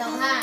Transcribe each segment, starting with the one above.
daw na.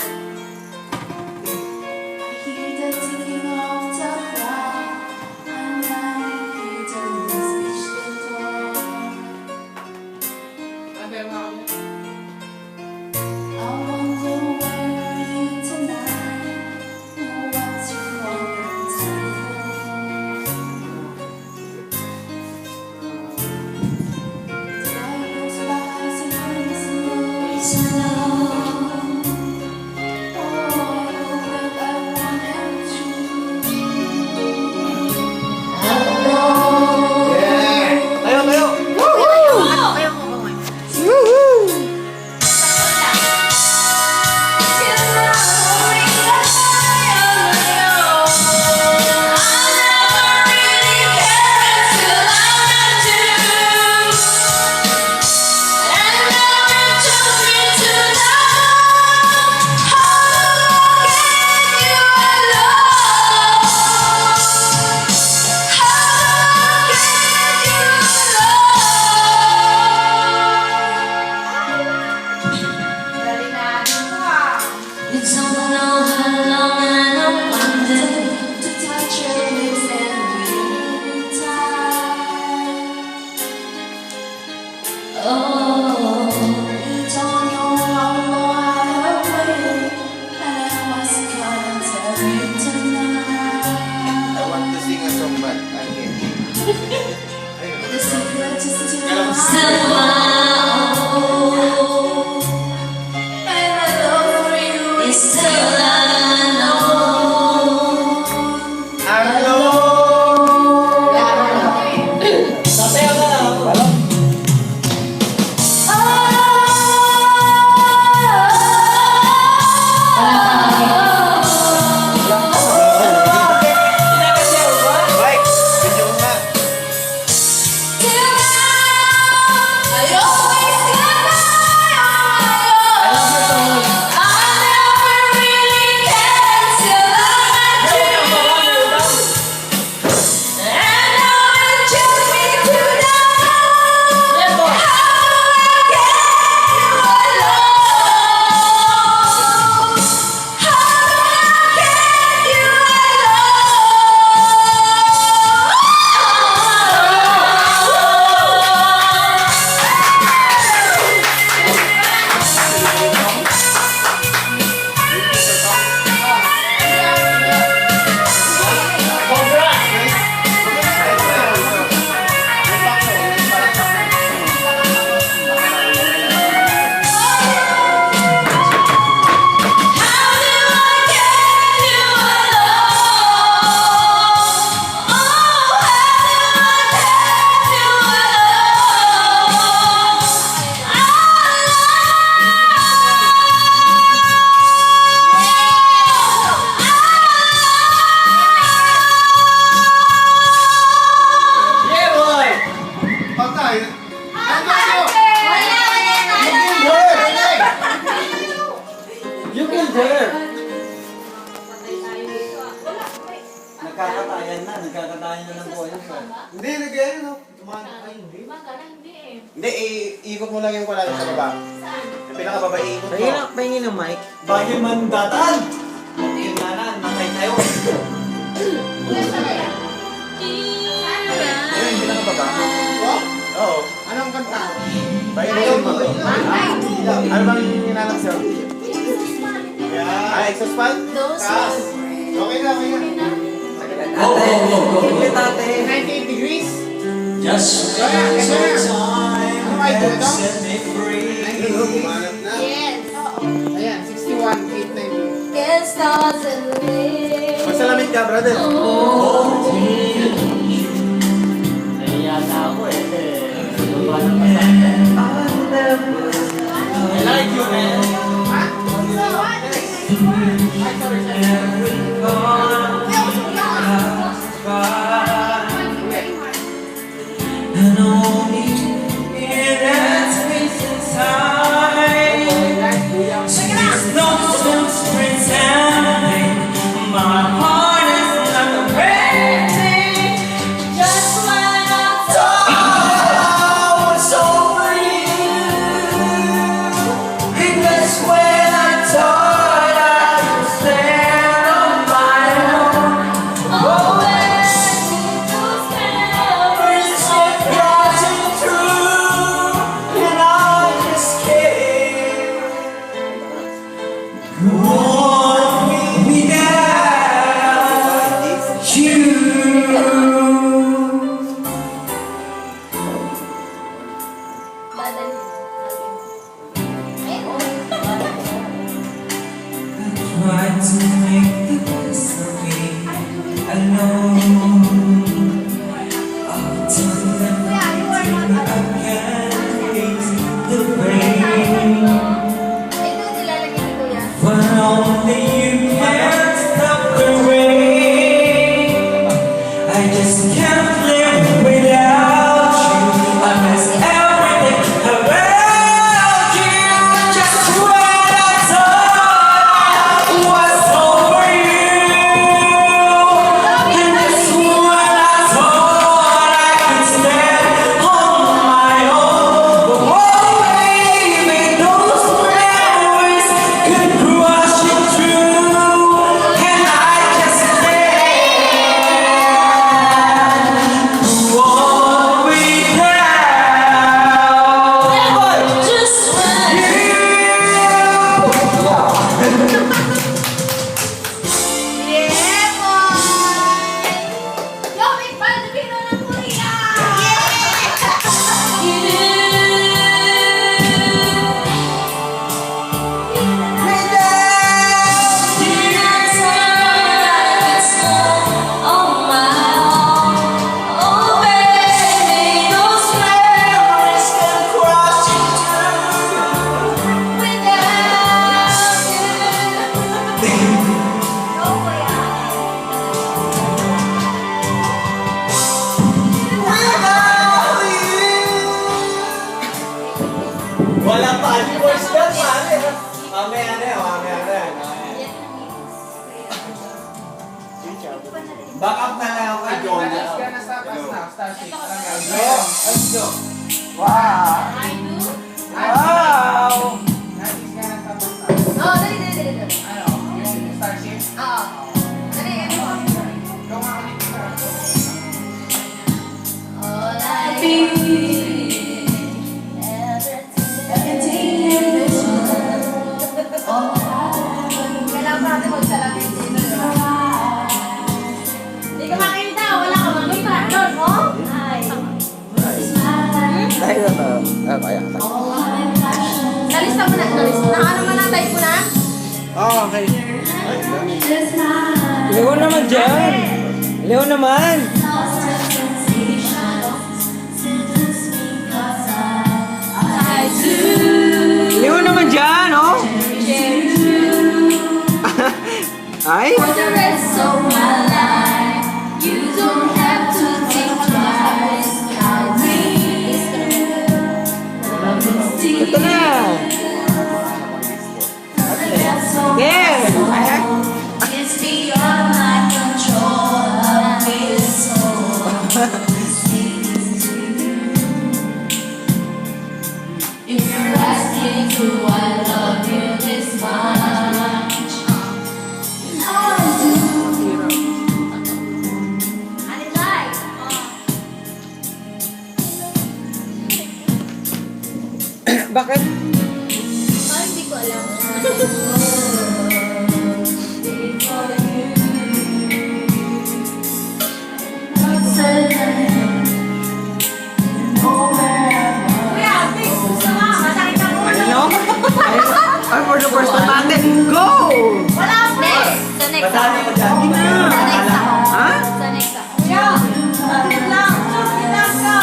Nagkakatayan na ng buhay. Hindi, nag-ano, no? Tumahan hindi. Hindi eh. Hindi, ikot mo lang yung pala sa baba. Saan? Yung pinakababa, ikot mo. Pahingin ng mic. Bagay mandatan! Yung nanan, matay tayo. Ayun, yung pinakababa. Oo. Anong kanta? Pahingin mo. Ano bang hinanak sa'yo? Ah, exhaust fan? Taas. Okay na, okay na. Ate, ate. 98 degrees? Just Ano ay ito? Ayun, bumanap na. Yes. Ayan, 61, 890. Get stars and live. Masalamit ka, brother. Nahiya na ako eh. Paano pa I like you, man. And only in that space inside, there's no sense pretending my heart is not waiting. Just when I thought I was over you, and that's when I thought. to make the best of me alone. I'll tell them I can't face the pain. Ito nilalagay ni Kuya. But only you can stop the rain. I just can't live without you. I miss everything about you. Just when I thought I was over you, and just when I thought I could stand on my own. Oh baby, those memories could crush you through, and I just won't be down. Just when Yeah, boy! Yo, may Filipino ng Kuya! Walang followers dyan, pare. Mamaya na yan, mamaya na yan. Back up na lang ako kay John. Alis ka na sa pass now. Star 6. Let's go. Wow. I do? Wow. Alis ka na sa pass now. Oh, dali. Ano? Yung Star 6? Oo. Dali, ano? Ikaw nga ulit ka. All I need. Kailangan pa natin magsalamin dito. Hindi ka makita, wala ka makita. Doon, oh? Ay. Tayo na to. Kaya. Nalista mo na, Nakaano mo na, type mo na? Oh, okay. Leo naman dyan. Leo naman. Leo naman dyan, oh. Ay. For the rest of my life, you don't have to think twice. I'll Ito na. Yes. It's beyond my control. I feel so. If you're asking who I love you this much, I do. Bakit? Parang hindi ko alam. Kuya, fix mo sa mga. Masakit ang ulo. Ano? Ay, for the first time natin. Go! Wala akong next. Sa next Madali ako. ka dyan. Sa next ako. Ha? Sa next ako. Kuya, bakit lang? Bakit ka?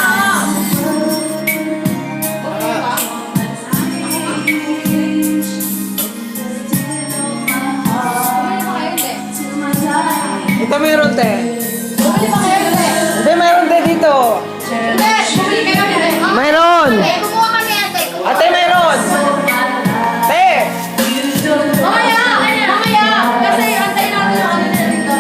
Okay ba? Bumili ba kayo, hindi? Ito mayroon, te. Bumili ba kayo, hindi? Hindi, mayroon, te, dito. Hindi, bumili kayo, hindi. Ha? Mayroon. Eh, kumuha kami, ate. Ate, mayroon. Te. Mamaya! Mamaya! Kasi antay natin yung ano na dito.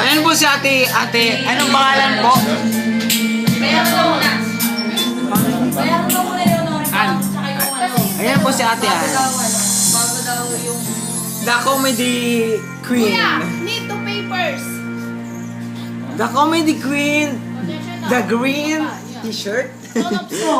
Ayan po si ate. Anong pangalan po? Bayaran mo muna. Bayaran mo muna yung Norica. Tsaka yung ano. Ayan po si ate Ann. Bago daw yung... The Comedy Queen. Kuya, need two papers. The Comedy Queen. The green t-shirt. No, no,